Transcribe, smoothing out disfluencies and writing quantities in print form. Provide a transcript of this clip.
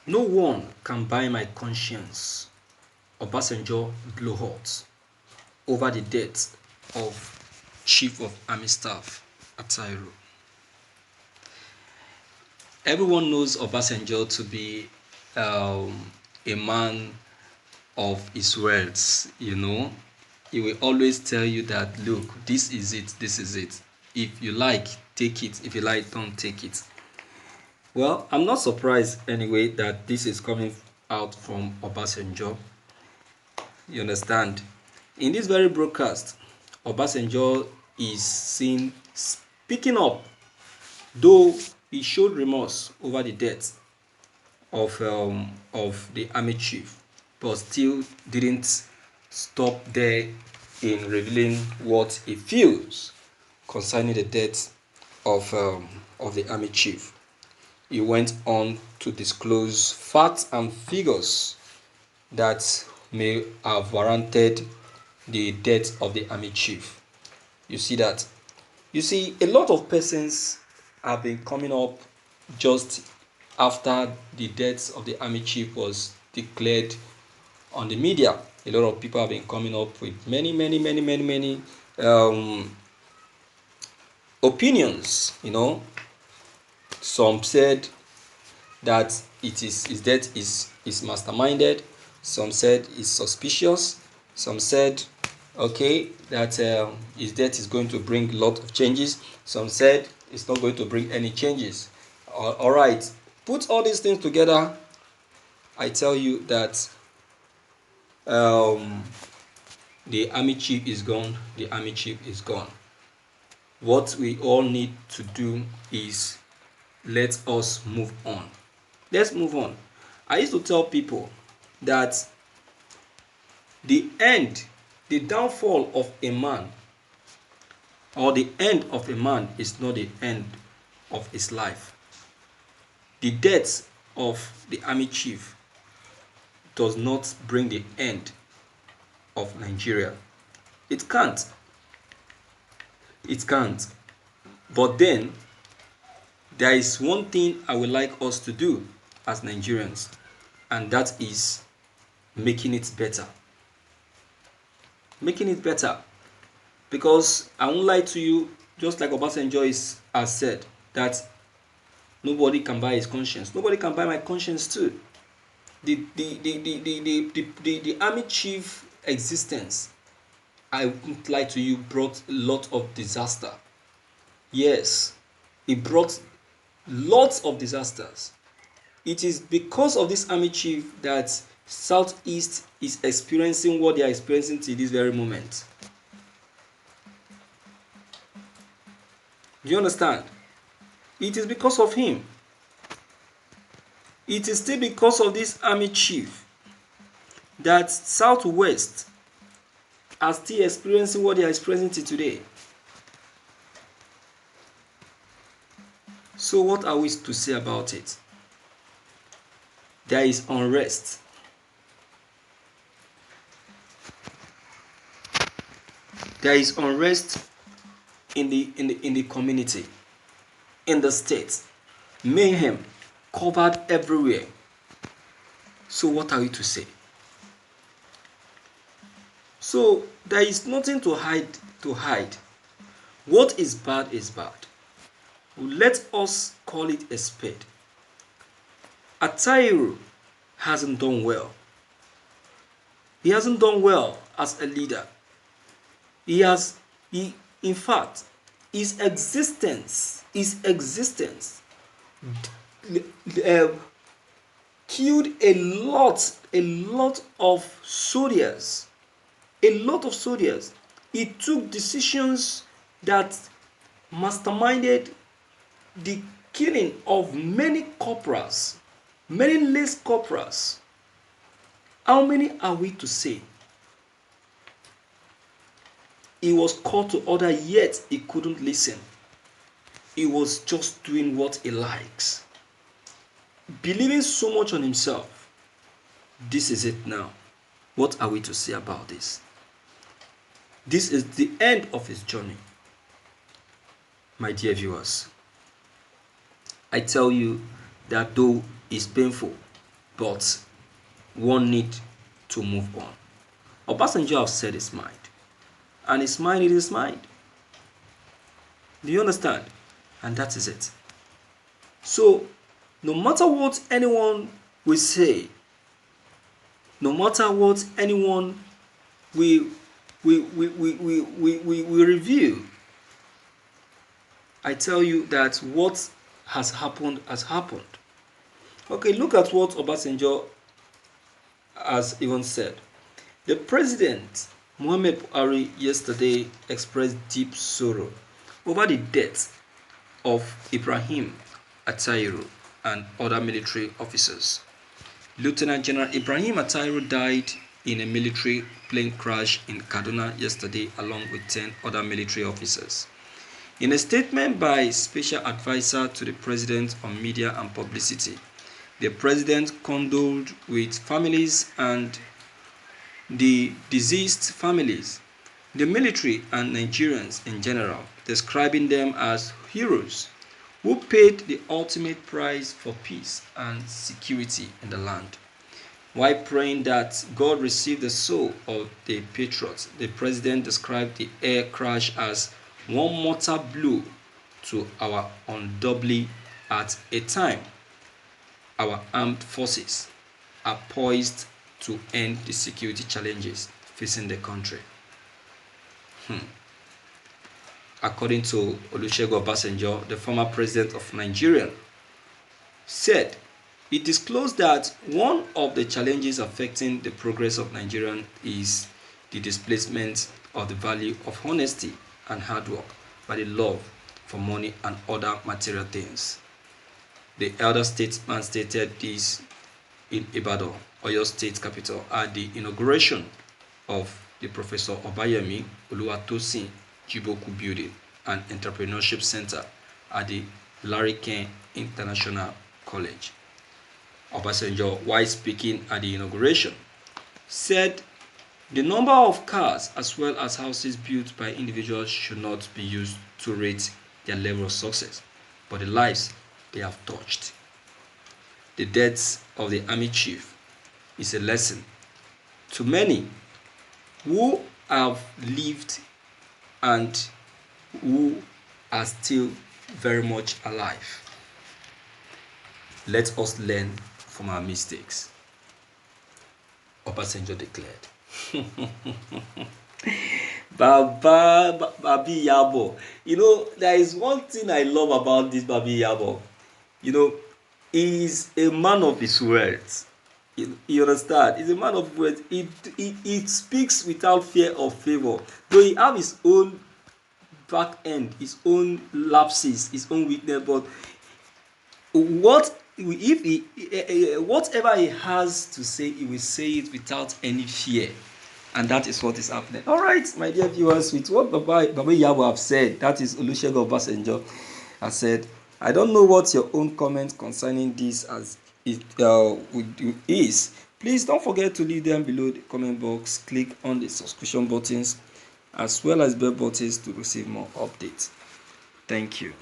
No one can buy my conscience. Obasanjo blew hot over the death of Chief of Army Staff Attahiru. Everyone knows Obasanjo to be a man of his words, you know. He will always tell you that, look, this is it, this is it. If you like, take it. If you like, don't take it. Well, I'm not surprised anyway that this is coming out from Obasanjo. You understand? In this very broadcast, Obasanjo is seen speaking up, though he showed remorse over the death of the army chief, but still didn't stop there in revealing what he feels concerning the death of the army chief. He went on to disclose facts and figures that may have warranted the death of the army chief. You see that? You see, a lot of persons have been coming up just after the death of the army chief was declared on the media. A lot of people have been coming up with many opinions, you know. Some said that his death is masterminded. Some said it's suspicious. Some said, okay, that his death is going to bring a lot of changes. Some said it's not going to bring any changes. All right, put all these things together. I tell you that the army chief is gone. The army chief is gone. What we all need to do is let us move on. Let's move on. I used to tell people that the downfall of a man, or the end of a man, is not the end of his life. The death of the army chief does not bring the end of Nigeria. It can't. It can't. But then, there is one thing I would like us to do as Nigerians, and that is making it better. Making it better. Because I won't lie to you, just like Obasanjo has said, that nobody can buy his conscience. Nobody can buy my conscience too. The army chief existence, I won't lie to you, brought a lot of disaster. Yes, it brought lots of disasters. It is because of this army chief that Southeast is experiencing what they are experiencing to this very moment. Do you understand? It is because of him. It is still because of this army chief that Southwest are still experiencing what they are experiencing today. So what are we to say about it? There is unrest. There is unrest in the community, in the state. Mayhem covered everywhere. So what are we to say? So there is nothing to hide. What is bad is bad. Let us call it a spade. Attahiru hasn't done well. He hasn't done well as a leader. In fact, his existence killed a lot of soldiers. A lot of soldiers. He took decisions that masterminded the killing of many corporals, many less corporals. How many are we to say? He was called to order, yet he couldn't listen. He was just doing what he likes. Believing so much on himself. This is it now. What are we to say about this? This is the end of his journey. My dear viewers, I tell you that though it's painful, but one need to move on. Obasanjo has said his mind, and his mind is his mind. Do you understand? And that is it. So, no matter what anyone will say, no matter what anyone will review, I tell you that what has happened has happened. Okay, look at what Obasanjo has even said. The president, Muhammad Buhari, yesterday expressed deep sorrow over the death of Ibrahim Attahiru and other military officers. Lieutenant General Ibrahim Attahiru died in a military plane crash in Kaduna yesterday along with 10 other military officers. In a statement by Special Advisor to the President on Media and Publicity, the President condoled with families and the deceased families, the military and Nigerians in general, describing them as heroes who paid the ultimate price for peace and security in the land. While praying that God receive the soul of the patriots, the President described the air crash as one mortal blow to our undoubtedly at a time our armed forces are poised to end the security challenges facing the country. According to Olusegun Obasanjo, the former president of Nigeria, said it disclosed that one of the challenges affecting the progress of Nigeria is the displacement of the value of honesty and hard work by the love for money and other material things. The elder statesman stated this in Ibadan, Oyo State capital, at the inauguration of the Professor Obayemi Oluwatosin Jiboku Building and Entrepreneurship Center at the Larry King International College. Obasanjo, while speaking at the inauguration, said the number of cars as well as houses built by individuals should not be used to rate their level of success, but the lives they have touched. The death of the army chief is a lesson to many who have lived and who are still very much alive. Let us learn from our mistakes, Obasanjo declared. Babi Yabo. You know, there is one thing I love about this Babi Yabo. You know, he is a man of his words. You understand? He's a man of words. He speaks without fear of favor. Though he have his own back end, his own lapses, his own weakness, but whatever he has to say, he will say it without any fear. And that is what is happening. All right, my dear viewers, with what Baba Yabo have said, that is Olusegun Obasanjo has said. I don't know what your own comment concerning this as it is. Please don't forget to leave them below the comment box. Click on the subscription buttons as well as bell buttons to receive more updates. Thank you.